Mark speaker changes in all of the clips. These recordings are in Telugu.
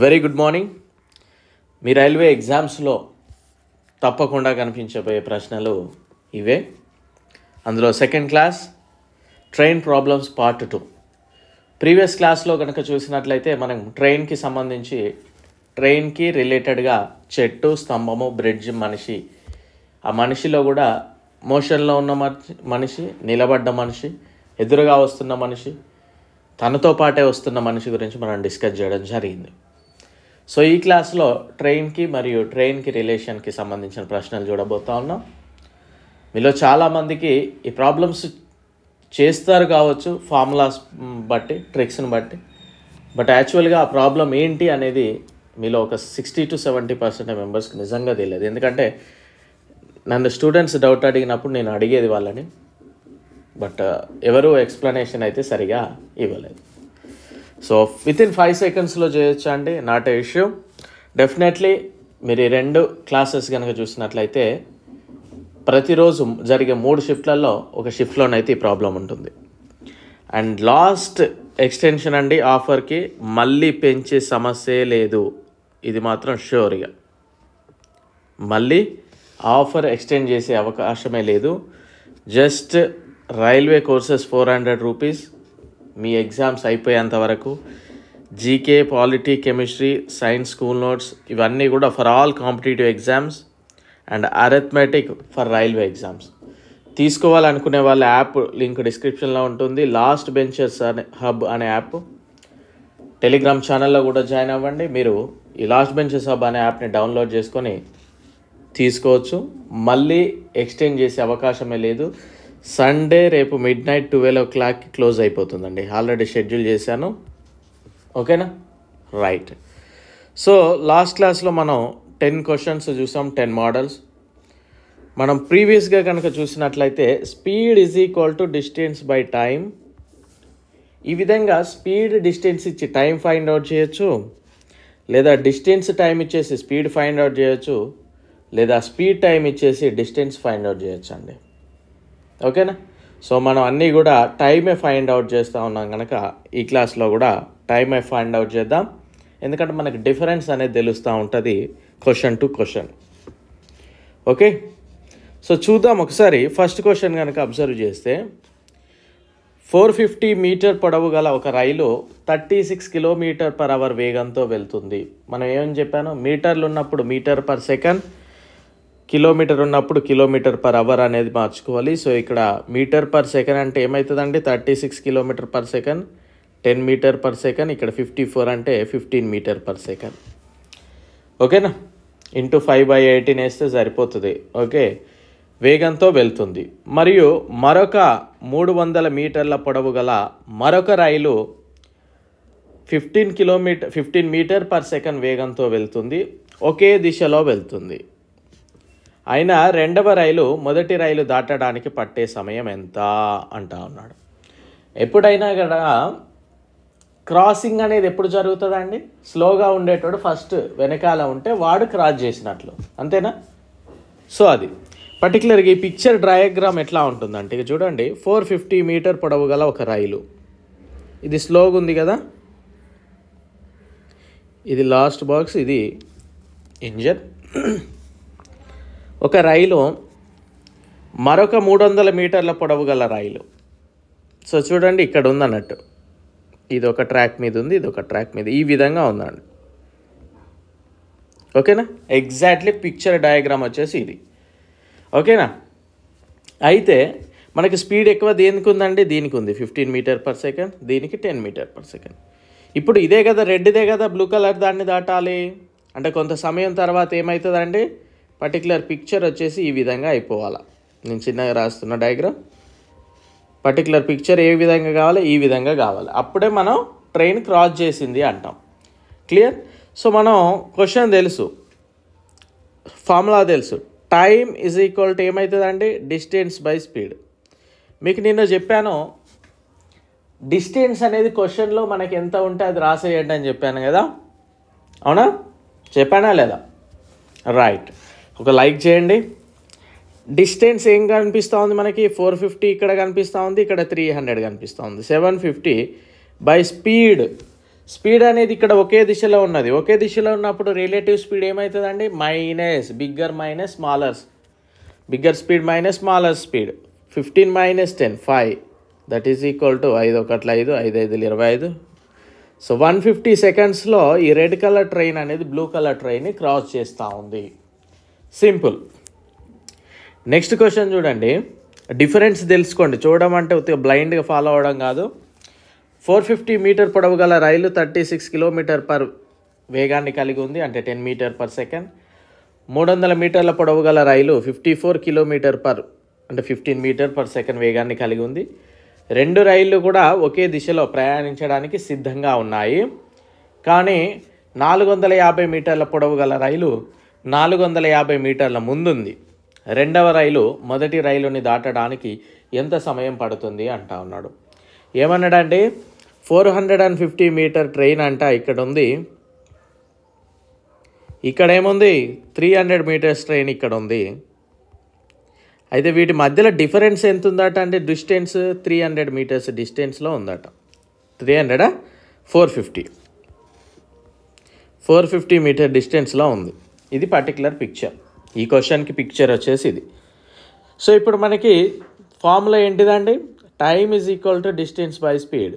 Speaker 1: Very good morning. మీ రైల్వే ఎగ్జామ్స్లో తప్పకుండా కనిపించబోయే ప్రశ్నలు ఇవే. అందులో second class train problems part 2. Previous క్లాస్లో కనుక చూసినట్లయితే మనం ట్రైన్కి సంబంధించి ట్రైన్కి రిలేటెడ్గా చెట్టు, స్తంభము, బ్రిడ్జ్, మనిషి, ఆ మనిషిలో కూడా మోషన్లో ఉన్న మనిషి, నిలబడ్డ మనిషి, ఎదురుగా వస్తున్న మనిషి, తనతో పాటే వస్తున్న మనిషి గురించి మనం డిస్కస్ చేయడం జరిగింది. సో ఈ క్లాస్లో ట్రైన్కి మరియు ట్రైన్కి రిలేషన్కి సంబంధించిన ప్రశ్నలు చూడబోతా ఉన్నాం. మీలో చాలామందికి ఈ ప్రాబ్లమ్స్ చేస్తారు కావచ్చు, ఫార్ములాస్ బట్టి, ట్రిక్స్ని బట్టి, బట్ యాక్చువల్గా ఆ ప్రాబ్లం ఏంటి అనేది మీలో ఒక 60 to 70% మెంబర్స్కి నిజంగా తెలియదు. ఎందుకంటే నన్ను స్టూడెంట్స్ డౌట్ అడిగినప్పుడు నేను అడిగేది వాళ్ళని, బట్ ఎవరు ఎక్స్ప్లెనేషన్ అయితే సరిగా ఇవ్వలేదు. సో వితిన్ 5 secondsలో చేయొచ్చు అండి, నాట్ ఏ ఇష్యూ. డెఫినెట్లీ మీరు ఈ 2 క్లాసెస్ కనుక చూసినట్లయితే ప్రతిరోజు జరిగే 3 షిఫ్ట్లలో ఒక షిఫ్ట్లోనైతే ఈ ప్రాబ్లం ఉంటుంది. అండ్ లాస్ట్ ఎక్స్టెన్షన్ అండి ఆఫర్కి మళ్ళీ పెంచే సమస్యే లేదు, ఇది మాత్రం షూర్గా. మళ్ళీ ఆఫర్ ఎక్స్టెండ్ చేసే అవకాశమే లేదు. జస్ట్ రైల్వే కోర్సెస్ 400 రూపీస్, మీ ఎగ్జామ్స్ అయిపోయేంత వరకు. GK, polity, chemistry, science, school notes ఇవన్నీ కూడా for all competitive exams and arithmetic for railway exams. తీసుకోవాలనుకునే వాళ్ళ యాప్ లింక్ డిస్క్రిప్షన్లో ఉంటుంది. లాస్ట్ బెంచర్స్ హబ్ అనే యాప్, టెలిగ్రామ్ ఛానల్లో కూడా జాయిన్ అవ్వండి. మీరు ఈ లాస్ట్ బెంచర్స్ హబ్ అనే యాప్ని డౌన్లోడ్ చేసుకొని తీసుకోవచ్చు. మళ్ళీ ఎక్స్టెండ్ చేసే అవకాశమే లేదు. సండే రేపు midnight 12 o'clock క్లోజ్ అయిపోతుందండి, ఆల్రెడీ షెడ్యూల్ చేశాను. ఓకేనా, రైట్. సో లాస్ట్ క్లాస్లో మనం 10 క్వశ్చన్స్ చూసాం, 10 మోడల్స్. మనం ప్రీవియస్గా కనుక చూసినట్లయితే speed is equal to distance by time. ఈ విధంగా స్పీడ్, డిస్టెన్స్ ఇచ్చి టైం ఫైండ్ అవుట్ చేయొచ్చు, లేదా డిస్టెన్స్ టైం ఇచ్చేసి స్పీడ్ ఫైండ్ అవుట్ చేయొచ్చు, లేదా స్పీడ్ టైం ఇచ్చేసి డిస్టెన్స్ ఫైండ్ అవుట్ చేయొచ్చు అండి. ఓకేనా. సో మనం అన్నీ కూడా టైమే ఫైండ్ అవుట్ చేస్తూ ఉన్నాం కనుక ఈ క్లాస్లో కూడా టైమే ఫైండ్ అవుట్ చేద్దాం. ఎందుకంటే మనకి డిఫరెన్స్ అనేది తెలుస్తూ ఉంటుంది question to question. Okay, so చూద్దాం ఒకసారి. ఫస్ట్ క్వశ్చన్ కనుక అబ్జర్వ్ చేస్తే 450 మీటర్ పొడవు గల ఒక రైలు 36 km/h వేగంతో వెళ్తుంది. మనం ఏమని చెప్పాను, మీటర్లు ఉన్నప్పుడు మీటర్ పర్ సెకండ్, కిలోమీటర్ ఉన్నప్పుడు km/h అనేది మార్చుకోవాలి. సో ఇక్కడ మీటర్ పర్ సెకండ్ అంటే ఏమవుతుందండి, 36 km/s, 10 m/s. ఇక్కడ 54 అంటే 15 m/s. ఓకేనా, ఇంటూ 5/18 వేస్తే సరిపోతుంది. ఓకే, వేగంతో వెళ్తుంది. మరియు మరొక 300 మీటర్ల పొడవు గల మరొక రైలు 15 m/s వేగంతో వెళ్తుంది, ఒకే దిశలో వెళ్తుంది. అయినా రెండవ రైలు మొదటి రైలు దాటడానికి పట్టే సమయం ఎంత అంటా ఉన్నాడు. ఎప్పుడైనా కూడా క్రాసింగ్ అనేది ఎప్పుడు జరుగుతుందండి, స్లోగా ఉండేటోడు ఫస్ట్ వెనకాల ఉంటే వాడు క్రాస్ చేసినట్లు, అంతేనా. సో అది పర్టికులర్గా ఈ పిక్చర్ డయాగ్రామ్ ఎట్లా ఉంటుందంటే, ఇక చూడండి, 450 మీటర్ పొడవు గల ఒక రైలు, ఇది స్లోగా ఉంది కదా, ఇది లాస్ట్ బాక్స్, ఇది ఇంజన్. ఒక రైలు మరొక 300 మీటర్ల పొడవు గల రైలు. సో చూడండి, ఇక్కడ ఉందన్నట్టు, ఇది ఒక ట్రాక్ మీద ఉంది, ఇది ఒక ట్రాక్ మీద, ఈ విధంగా ఉందండి. ఓకేనా, ఎగ్జాక్ట్లీ పిక్చర్ డయాగ్రామ్ వచ్చేసి ఇది. ఓకేనా, అయితే మనకి స్పీడ్ ఎక్కువ దేనికి ఉందండి, దీనికి ఉంది 15 m/s, దీనికి 10 m/s. ఇప్పుడు ఇదే కదా, రెడ్దే కదా, బ్లూ కలర్ దాన్ని దాటాలి అంటే కొంత సమయం తర్వాత ఏమవుతుందండి, పర్టికులర్ పిక్చర్ వచ్చేసి ఈ విధంగా అయిపోవాలి. నేను చిన్నగా రాస్తున్న డయాగ్రామ్, పర్టికులర్ పిక్చర్ ఏ విధంగా కావాలి, ఈ విధంగా కావాలి, అప్పుడే మనం ట్రైన్ క్రాస్ చేసింది అంటాం. క్లియర్. సో మనం క్వశ్చన్ తెలుసు, ఫార్ములా తెలుసు, టైం ఈజ్ ఈక్వల్ టు ఏమవుతుందండి, డిస్టెన్స్ బై స్పీడ్. మీకు నిన్న చెప్పాను, డిస్టెన్స్ అనేది క్వశ్చన్లో మనకి ఎంత ఉంటే అది రాసేయండి అని చెప్పాను కదా, అవునా, చెప్పానా లేదా, రైట్. ఒక లైక్ చేయండి. డిస్టెన్స్ ఏం కనిపిస్తూ ఉంది మనకి, 450 ఇక్కడ కనిపిస్తూ ఉంది, ఇక్కడ 300 కనిపిస్తూ ఉంది. 750 బై స్పీడ్, స్పీడ్ అనేది ఇక్కడ ఒకే దిశలో ఉన్నది. ఒకే దిశలో ఉన్నప్పుడు రిలేటివ్ స్పీడ్ ఏమవుతుందండి? Minus bigger minus smaller, bigger speed minus smaller speed. 15 minus 10 5, that is equal to 5 1 5 5 5 25. So 150 సెకండ్స్లో ఈ రెడ్ కలర్ ట్రైన్ అనేది బ్లూ కలర్ ట్రైన్ని క్రాస్ చేస్తూ ఉంది. సింపుల్. నెక్స్ట్ క్వశ్చన్ చూడండి. డిఫరెన్స్ తెలుసుకోండి. చూడడం అంటే బ్లైండ్గా ఫాలో అవ్వడం కాదు. 450 మీటర్ పొడవు గల రైలు 36 కిలోమీటర్ పర్ వేగాన్ని కలిగి ఉంది, అంటే 10 మీటర్ పర్ సెకండ్. 300 మీటర్ల పొడవు గల రైలు 54 కిలోమీటర్ పర్, అంటే 15 మీటర్ పర్ సెకండ్ వేగాన్ని కలిగి ఉంది. రెండు రైళ్ళు కూడా ఒకే దిశలో ప్రయాణించడానికి సిద్ధంగా ఉన్నాయి. కానీ 450 మీటర్ల పొడవు గల రైలు 450 మీటర్ల ముందుంది. రెండవ రైలు మొదటి రైలుని దాటడానికి ఎంత సమయం పడుతుంది అంటా ఉన్నాడు. ఏమన్నాడంటే 450 మీటర్ ట్రైన్ అంట ఇక్కడ ఉంది. ఇక్కడ ఏముంది? 300 మీటర్స్ ట్రైన్ ఇక్కడ ఉంది. అయితే వీటి మధ్యలో డిఫరెన్స్ ఎంత ఉందట అంటే డిస్టెన్స్ 300 మీటర్స్ డిస్టెన్స్లో ఉందట. 300 450 మీటర్ డిస్టెన్స్లో ఉంది. ఇది పర్టికులర్ పిక్చర్. ఈ క్వశ్చన్కి పిక్చర్ వచ్చేసి ఇది. సో ఇప్పుడు మనకి ఫార్ములా ఏంటిదండి? Time is equal to distance by speed,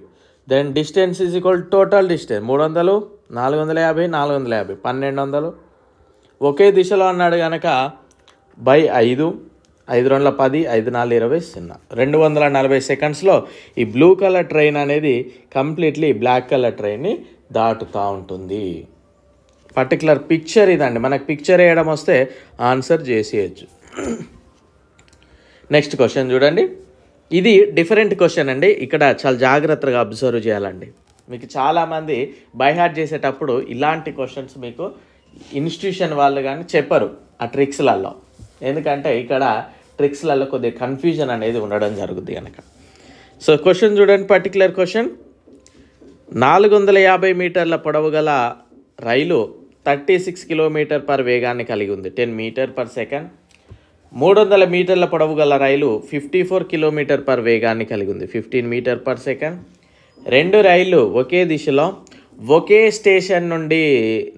Speaker 1: then distance is equal to total distance. 300 450 450 1200. ఒకే దిశలో అన్నాడు కనుక బై 5 5 2 10 5 4 20 240 సెకండ్స్లో ఈ బ్లూ కలర్ ట్రైన్ అనేది కంప్లీట్లీ బ్లాక్ కలర్ ట్రైన్ని దాటుతూ ఉంటుంది. పర్టికులర్ పిక్చర్ ఇదండి. మనకు పిక్చర్ వేయడం వస్తే ఆన్సర్ చేసేయచ్చు. నెక్స్ట్ క్వశ్చన్ చూడండి. ఇది డిఫరెంట్ క్వశ్చన్ అండి. ఇక్కడ చాలా జాగ్రత్తగా అబ్జర్వ్ చేయాలండి. మీకు చాలామంది బైహార్ట్ చేసేటప్పుడు ఇలాంటి క్వశ్చన్స్ మీకు ఇన్స్టిట్యూషన్ వాళ్ళు కానీ చెప్పరు ఆ ట్రిక్స్లలో. ఎందుకంటే ఇక్కడ ట్రిక్స్లలో కొద్దిగా కన్ఫ్యూజన్ అనేది ఉండడం జరుగుతుంది కనుక. సో క్వశ్చన్ చూడండి. Particular question. 450 మీటర్ల పొడవు గల రైలు 36 కిలోమీటర్ పర్ వేగాన్ని కలిగి ఉంది, 10 మీటర్ పర్ సెకండ్. 300 మీటర్ల పొడవు గల రైలు 54 కిలోమీటర్ పర్ వేగాన్ని కలిగి ఉంది, 15 మీటర్ పర్ సెకండ్. రెండు రైళ్ళు ఒకే దిశలో ఒకే స్టేషన్ నుండి,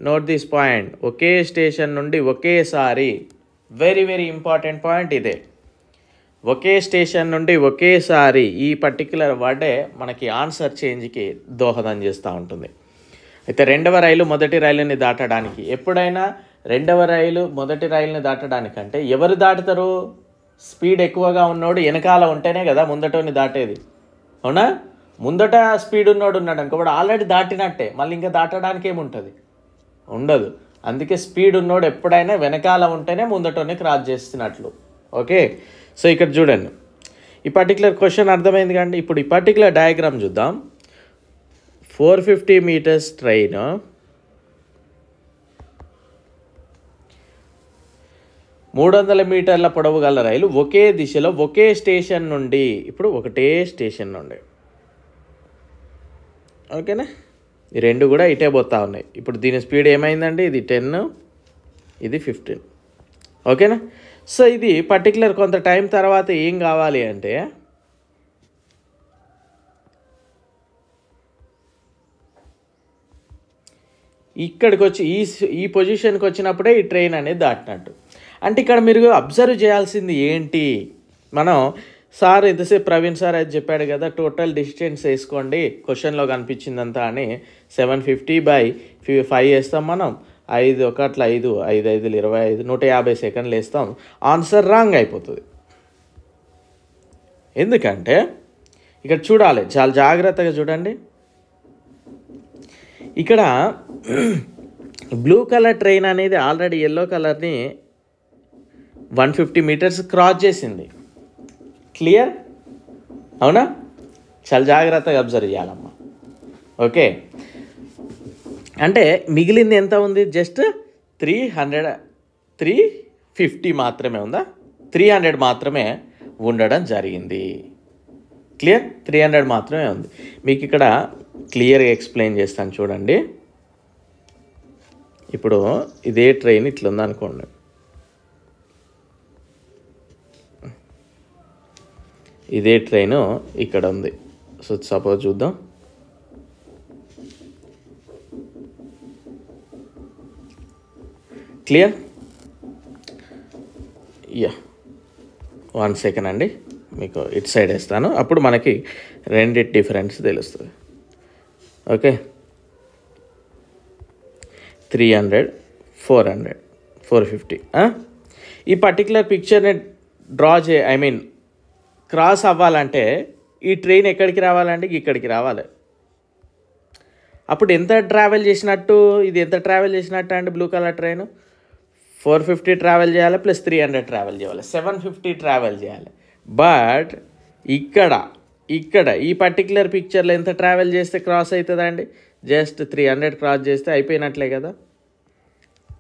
Speaker 1: note this point, okay station నుండి ఒకేసారి, వెరీ వెరీ ఇంపార్టెంట్ పాయింట్ ఇదే, ఒకే స్టేషన్ నుండి ఒకేసారి. ఈ పర్టికులర్ వర్డే మనకి ఆన్సర్ చేంజ్కి దోహదం చేస్తూ ఉంటుంది. అయితే రెండవ రైలు మొదటి రైలుని దాటడానికి, ఎప్పుడైనా రెండవ రైలు మొదటి రైలుని దాటడానికంటే ఎవరు దాటుతారు? స్పీడ్ ఎక్కువగా ఉన్నోడు వెనకాల ఉంటేనే కదా ముందటోని దాటేది, అవునా? ముందట స్పీడ్ ఉన్నోడు ఉన్నాడు అనుకో, వాడు ఆల్రెడీ దాటినట్టే, మళ్ళీ ఇంకా దాటడానికి ఏముంటుంది? ఉండదు. అందుకే స్పీడ్ ఉన్నోడు ఎప్పుడైనా వెనకాల ఉంటేనే ముందటోని క్రాస్ చేస్తున్నట్లు. ఓకే, సో ఇక్కడ చూడండి. ఈ పర్టికులర్ క్వశ్చన్ అర్థమైంది కండి. ఇప్పుడు ఈ పర్టికులర్ డయాగ్రామ్ చూద్దాం. 450 మీటర్స్ ట్రైన్ 300 మీటర్ల పొడవు గల రైలు ఒకే దిశలో ఒకే స్టేషన్ నుండి, ఇప్పుడు ఒకటే స్టేషన్ నుండి, ఓకేనా? ఈ రెండు కూడా ఇటే పోతా ఉన్నాయి. ఇప్పుడు దీని స్పీడ్ ఏమైందండి? ఇది 10, ఇది 15, ఓకేనా? సో ఇది పర్టికులర్ కొంత టైం తర్వాత ఏం కావాలి అంటే ఇక్కడికి వచ్చి ఈ పొజిషన్కి వచ్చినప్పుడే ఈ ట్రైన్ అనేది దాటినట్టు. అంటే ఇక్కడ మీరు అబ్జర్వ్ చేయాల్సింది ఏంటి? మనం సార్ ఎంతసేపు ప్రవీణ్ సార్ అది చెప్పాడు కదా, టోటల్ డిస్టెన్స్ వేసుకోండి క్వశ్చన్లో కనిపించిందంతా అని. 750/5 వేస్తాం మనం. 5 1 5 5 5 25 150 సెకండ్లు వేస్తాం. ఆన్సర్ రాంగ్ అయిపోతుంది. ఎందుకంటే ఇక్కడ చూడాలి, చాలా జాగ్రత్తగా చూడండి. ఇక్కడ బ్లూ కలర్ ట్రైన్ అనేది ఆల్రెడీ ఎల్లో కలర్ని 150 మీటర్స్ క్రాస్ చేసింది. క్లియర్? అవునా? చాలా జాగ్రత్తగా అబ్జర్వ్ చేయాలమ్మా. ఓకే, అంటే మిగిలింది ఎంత ఉంది? జస్ట్ 350 మాత్రమే ఉందా? 300 మాత్రమే ఉండడం జరిగింది. క్లియర్? 300 మాత్రమే ఉంది. మీకు ఇక్కడ క్లియర్గా ఎక్స్ప్లెయిన్ చేస్తాను చూడండి. ఇప్పుడు ఇదే ట్రైన్ ఇట్లా ఉందనుకోండి, ఇదే ట్రైను ఇక్కడ ఉంది. సో సపోజ్ చూద్దాం, క్లియర్? యా, 1 సెకండ్ అండి, మీకు ఇటు సైడ్ వేస్తాను, అప్పుడు మనకి రెండిటి డిఫరెన్స్ తెలుస్తుంది. ఓకే, 300, 400, 450. ఈ పర్టికులర్ పిక్చర్ని డ్రా క్రాస్ అవ్వాలంటే ఈ ట్రైన్ ఎక్కడికి రావాలంటే ఇక్కడికి రావాలి. అప్పుడు ఎంత ట్రావెల్ చేసినట్టు, ఇది ఎంత ట్రావెల్ చేసినట్టు అండి? బ్లూ కలర్ ట్రైన్ 450 ట్రావెల్ చేయాలి, ప్లస్ 300 ట్రావెల్ చేయాలి, 750 ట్రావెల్ చేయాలి. బట్ ఇక్కడ ఈ పర్టికులర్ పిక్చర్లో ఎంత ట్రావెల్ చేస్తే క్రాస్ అవుతుందండి? జస్ట్ 300 క్రాస్ చేస్తే అయిపోయినట్లే కదా.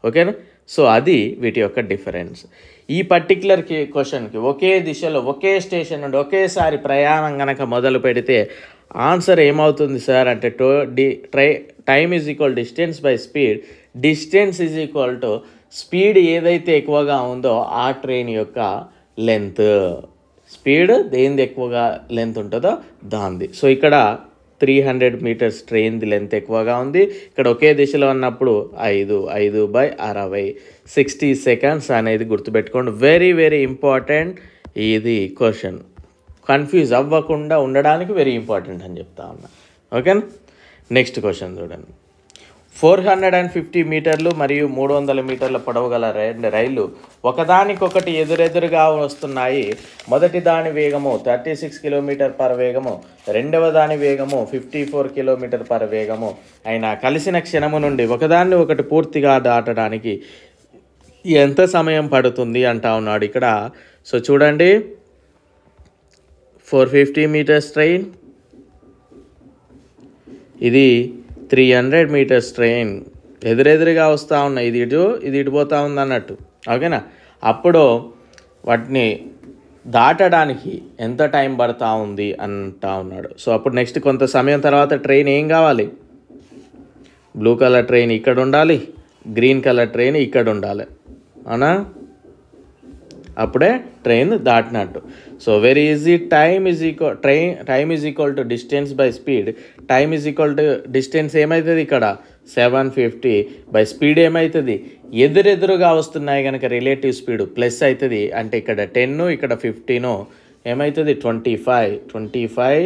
Speaker 1: ఓకేనా? సో అది వీటి యొక్క డిఫరెన్స్. ఈ పర్టికులర్ క్వశ్చన్కి ఒకే దిశలో ఒకే స్టేషన్ నుండి ఒకేసారి ప్రయాణం కనుక మొదలు పెడితే ఆన్సర్ ఏమవుతుంది సార్ అంటే time is equal distance by speed. Distance is equal to speed ఏదైతే ఎక్కువగా ఉందో ఆ ట్రైన్ యొక్క లెంత్. స్పీడ్ దేనిది ఎక్కువగా లెంత్ ఉంటుందో దాంది. సో ఇక్కడ 300 మీటర్స్ ట్రైన్ది లెంత్ ఎక్కువగా ఉంది. ఇక్కడ ఒకే దిశలో ఉన్నప్పుడు 5/60 60 సెకండ్స్ అనేది గుర్తుపెట్టుకోండి. వెరీ వెరీ ఇంపార్టెంట్ ఇది క్వశ్చన్. కన్ఫ్యూజ్ అవ్వకుండా ఉండడానికి వెరీ ఇంపార్టెంట్ అని చెప్తా ఉన్నా. ఓకేనా? నెక్స్ట్ క్వశ్చన్ చూడండి. 450 మీటర్లు మరియు 300 మీటర్ల పొడవు గల రైళ్లు ఒకదానికొకటి ఎదురెదురుగా వస్తున్నాయి. మొదటి దాని వేగము 36 కిలోమీటర్ పర్ వేగము, రెండవ దాని వేగము 54 కిలోమీటర్ పర్ వేగము అయినా కలిసిన క్షణము నుండి ఒకదాన్ని ఒకటి పూర్తిగా దాటడానికి ఎంత సమయం పడుతుంది అంటా ఉన్నాడు ఇక్కడ. సో చూడండి, 450 మీటర్స్ ట్రైన్, ఇది 300 మీటర్స్ ట్రైన్ ఎదురెదురుగా వస్తూ ఉన్నాయి. ఇది ఇటు పోతూ ఉంది అన్నట్టు. ఓకేనా? అప్పుడు వాటిని దాటడానికి ఎంత టైం పడుతూ ఉంది అంటా ఉన్నాడు. సో అప్పుడు నెక్స్ట్ కొంత సమయం తర్వాత ట్రైన్ ఏం కావాలి? బ్లూ కలర్ ట్రైన్ ఇక్కడ ఉండాలి, గ్రీన్ కలర్ ట్రైన్ ఇక్కడ ఉండాలి. అవునా? అప్పుడే ట్రైన్ దాటినట్టు. So very easy. Time is equal to distance by speed. Time is equal to distance ఏమవుతుంది ఇక్కడ 750 బై స్పీడ్ ఏమవుతుంది? ఎదురెదురుగా వస్తున్నాయి కనుక రిలేటివ్ స్పీడ్ ప్లస్ అవుతుంది. అంటే ఇక్కడ 10 ఇక్కడ 15 ఏమవుతుంది? 25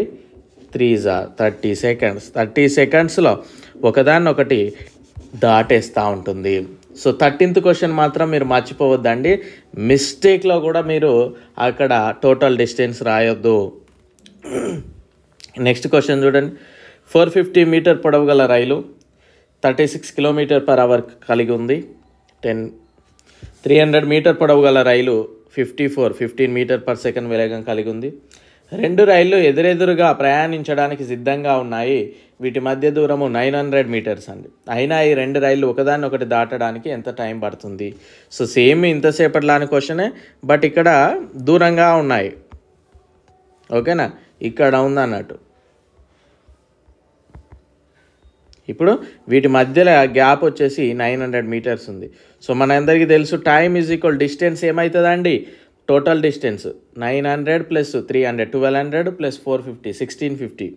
Speaker 1: 3s 30 సెకండ్స్. 30 సెకండ్స్లో ఒకదాన్ని ఒకటి దాటేస్తూ ఉంటుంది. సో 13th క్వశ్చన్ మాత్రం మీరు మర్చిపోవద్దండి. మిస్టేక్లో కూడా మీరు అక్కడ టోటల్ డిస్టెన్స్ రాయొద్దు. నెక్స్ట్ క్వశ్చన్ చూడండి. 450 మీటర్ పొడవు గల రైలు 36 కిలోమీటర్ పర్ అవర్ కలిగి ఉంది. 300 మీటర్ పొడవు గల రైలు 15 మీటర్ పర్ సెకండ్ వేగం కలిగి ఉంది. రెండు రైళ్లు ఎదురెదురుగా ప్రయాణించడానికి సిద్ధంగా ఉన్నాయి. వీటి మధ్య దూరము 900 మీటర్స్ అండి. అయినా ఈ రెండు రైళ్లు ఒకదాన్ని ఒకటి దాటడానికి ఎంత టైం పడుతుంది? సో సేమ్ ఇంతసేపట్లాని క్వశ్చనే, బట్ ఇక్కడ దూరంగా ఉన్నాయి. ఓకేనా? ఇక్కడ ఉందన్నట్టు. ఇప్పుడు వీటి మధ్యలో గ్యాప్ వచ్చేసి 900 మీటర్స్ ఉంది. సో మన అందరికీ తెలుసు టైమ్ ఈజ్ ఈక్వల్ డిస్టెన్స్ ఏమవుతుందండి? Total distance 900 plus 300 1200 plus 450 1650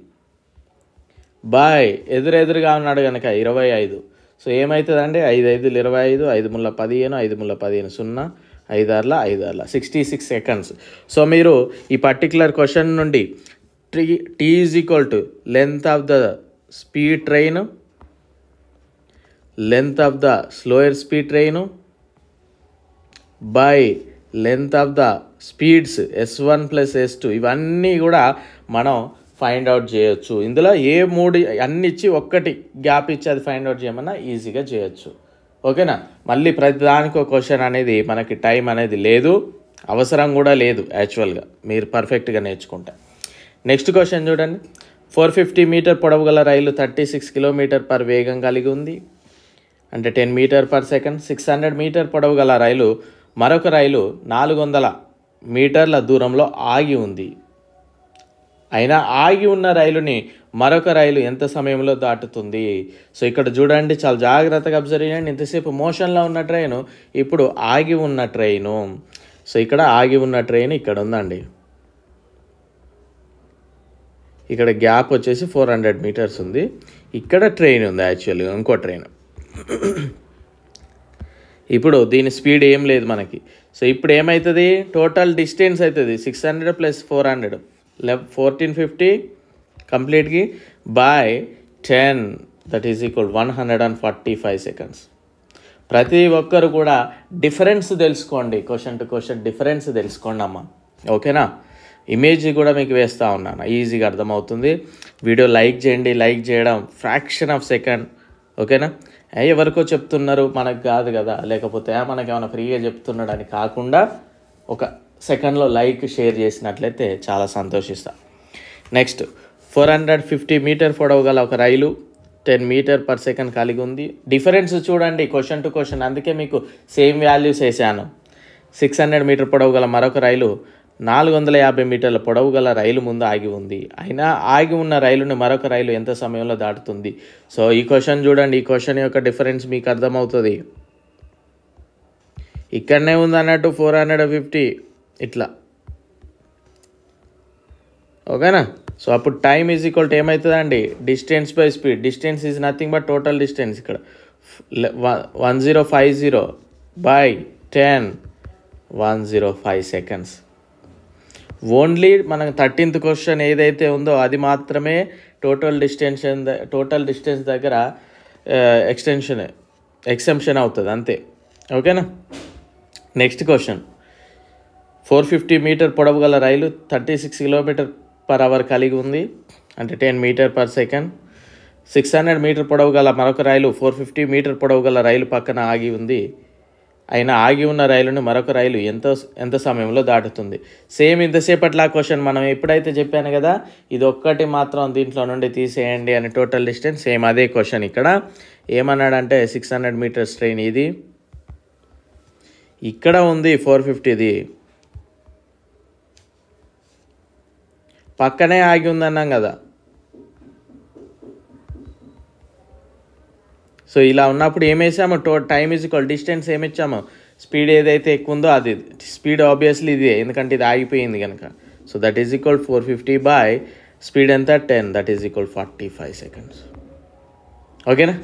Speaker 1: boy ఎదురెదురుగా ఉన్నాడు కనుక 25. సో ఏమవుతుందండి? 5 5 25, 5 3 15, 5 3 15 0, 5 6 66 సెకండ్స్. సో మీరు ఈ పర్టికులర్ క్వశ్చన్ నుండి T is equal to length of the speed train, length of the slower speed train by length of the speeds S1 plus S2 ఇవన్నీ కూడా మనం ఫైండ్ అవుట్ చేయొచ్చు. ఇందులో ఏ మూడు అన్ని ఇచ్చి ఒక్కటి గ్యాప్ ఇచ్చి అది ఫైండ్ అవుట్ చేయమన్నా ఈజీగా చేయొచ్చు. ఓకేనా? మళ్ళీ ప్రతిదానికి ఒక క్వశ్చన్ అనేది మనకి టైం అనేది లేదు, అవసరం కూడా లేదు యాక్చువల్గా, మీరు పర్ఫెక్ట్గా నేర్చుకుంటే. నెక్స్ట్ క్వశ్చన్ చూడండి. 450 మీటర్ పొడవు గల రైలు 36 కిలోమీటర్ పర్ వేగం కలిగి ఉంది, అంటే 10 మీటర్ పర్ సెకండ్. 600 మీటర్ పొడవు గల రైలు మరొక రైలు 400 మీటర్ల దూరంలో ఆగి ఉంది. అయినా ఆగి ఉన్న రైలుని మరొక రైలు ఎంత సమయంలో దాటుతుంది? సో ఇక్కడ చూడండి, చాలా జాగ్రత్తగా అబ్జర్వ్ చేయండి. ఇంతసేపు మోషన్లో ఉన్న ట్రైను, ఇప్పుడు ఆగి ఉన్న ట్రైను. సో ఇక్కడ ఆగి ఉన్న ట్రైన్ ఇక్కడ ఉందండి. ఇక్కడ గ్యాప్ వచ్చేసి 400 మీటర్స్ ఉంది. ఇక్కడ ట్రైన్ ఉంది, యాక్చువల్గా ఇంకో ట్రైన్. ఇప్పుడు దీని స్పీడ్ ఏం లేదు మనకి. సో ఇప్పుడు ఏమవుతుంది, టోటల్ డిస్టెన్స్ అవుతుంది 600 + 400 1450 కంప్లీట్కి by 10 that is equal 145 seconds. ప్రతి ఒక్కరు కూడా డిఫరెన్స్ తెలుసుకోండి, క్వశ్చన్ టు క్వశ్చన్ డిఫరెన్స్ తెలుసుకోండి అమ్మ, ఓకేనా. ఇమేజ్ కూడా మీకు వేస్తూ ఉన్నాను, ఈజీగా అర్థమవుతుంది. వీడియో లైక్ చేయండి, లైక్ చేయడం ఫ్రాక్షన్ ఆఫ్ సెకండ్, ఓకేనా. ఎవరికో చెప్తున్నారు మనకు కాదు కదా, లేకపోతే మనకి ఏమైనా ఫ్రీగా చెప్తున్నాడు అని కాకుండా ఒక సెకండ్లో లైక్ షేర్ చేసినట్లయితే చాలా సంతోషిస్తా. నెక్స్ట్ 450 మీటర్ పొడవు గల ఒక రైలు 10 మీటర్ పర్ సెకండ్ కలిగి ఉంది. డిఫరెన్స్ చూడండి క్వశ్చన్ టు క్వశ్చన్, అందుకే మీకు సేమ్ వాల్యూస్ వేసాను. 600 మీటర్ పొడవు గల మరొక రైలు 450 మీటర్ల పొడవు గల రైలు ముందు ఆగి ఉంది. అయినా ఆగి ఉన్న రైలుని మరొక రైలు ఎంత సమయంలో దాటుతుంది? సో ఈ క్వశ్చన్ చూడండి, ఈ క్వశ్చన్ యొక్క డిఫరెన్స్ మీకు అర్థమవుతుంది. ఇక్కడనే ఉంది అన్నట్టు 450 ఇట్లా, ఓకేనా. సో అప్పుడు టైమ్ ఈజ్ ఈక్వల్ టు ఏమవుతుందండి, distance by speed. Distance is nothing but total distance. ఇక్కడ 1050 బై 10 105 సెకండ్స్. ఓన్లీ మనకు 13th క్వశ్చన్ ఏదైతే ఉందో అది మాత్రమే టోటల్ డిస్టెన్స్ దగ్గర ఎక్సెంప్షన్ అవుతుంది అంతే, ఓకేనా. నెక్స్ట్ క్వశ్చన్ 450 మీటర్ పొడవు గల రైలు 36 km/h కలిగి ఉంది, అంటే 10 మీటర్ పర్ సెకండ్. 600 మీటర్ పొడవు గల మరొక రైలు 450 మీటర్ పొడవు గల రైలు పక్కన ఆగి ఉంది. అయినా ఆగి ఉన్న రైలును మరొక రైలు ఎంత సమయంలో దాటుతుంది? సేమ్ ఇంతసేపట్లా క్వశ్చన్ మనం ఎప్పుడైతే చెప్పాను కదా, ఇది ఒక్కటి మాత్రం దీంట్లో నుండి తీసేయండి అని టోటల్ డిస్టెన్స్, సేమ్ అదే క్వశ్చన్. ఇక్కడ ఏమన్నాడంటే 600 మీటర్స్ ట్రైన్ ఇది, ఇక్కడ ఉంది 450ది, పక్కనే ఆగి ఉందన్నాం కదా. సో ఇలా ఉన్నప్పుడు ఏమేసాము, టైమ్ ఈజ్ ఈక్వల్ డిస్టెన్స్ ఏమిచ్చాము, స్పీడ్ ఏదైతే ఎక్కువ ఉందో అది స్పీడ్ ఆబ్వియస్లీ ఇదే, ఎందుకంటే ఇది ఆగిపోయింది కనుక. So that is equal 450 by speed ఎంత 10, దట్ ఈజ్ ఈక్వల్ 45 సెకండ్స్, ఓకేనా.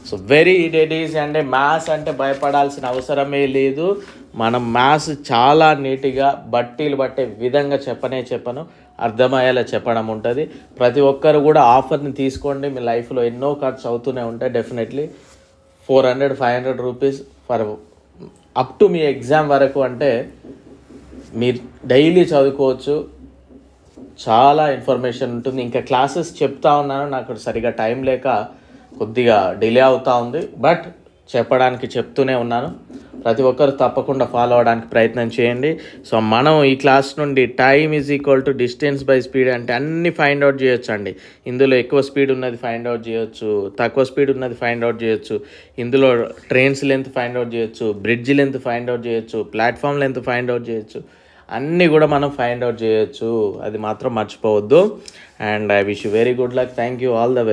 Speaker 1: సో వెరీ డెడ్ ఈజీ, అంటే మ్యాథ్స్ అంటే భయపడాల్సిన అవసరమే లేదు. మనం మ్యాథ్స్ చాలా నీట్గా బట్టీలు పట్టే విధంగా చెప్పను, అర్థమయ్యేలా చెప్పడం ఉంటుంది. ప్రతి ఒక్కరు కూడా ఆఫర్ని తీసుకోండి, మీ లైఫ్లో ఎన్నో ఖర్చు అవుతూనే ఉంటాయి. Definitely 400-500 rupees for up to me exam వరకు, అంటే మీరు డైలీ చదువుకోవచ్చు, చాలా ఇన్ఫర్మేషన్ ఉంటుంది. ఇంకా క్లాసెస్ చెప్తా ఉన్నాను, నాకు సరిగా టైం లేక కొద్దిగా డిలే అవుతూ ఉంది, బట్ చెప్పడానికి చెప్తూనే ఉన్నాను. ప్రతి ఒక్కరు తప్పకుండా ఫాలో అవడానికి ప్రయత్నం చేయండి. సో మనం ఈ క్లాస్ నుండి time is equal to distance by speed అంటే అన్ని ఫైండ్ అవుట్ చేయొచ్చు అండి. ఇందులో ఎక్కువ స్పీడ్ ఉన్నది ఫైండ్ అవుట్ చేయొచ్చు, తక్కువ స్పీడ్ ఉన్నది ఫైండ్ అవుట్ చేయొచ్చు, ఇందులో ట్రైన్స్ లెంత్ ఫైండ్ అవుట్ చేయొచ్చు, బ్రిడ్జ్ లెంత్ ఫైండ్ అవుట్ చేయొచ్చు, ప్లాట్ఫామ్ లెంత్ ఫైండ్ అవుట్ చేయొచ్చు, అన్నీ కూడా మనం ఫైండ్ అవుట్ చేయొచ్చు, అది మాత్రం మర్చిపోవద్దు. And I wish you very good luck. Thank you, all the best.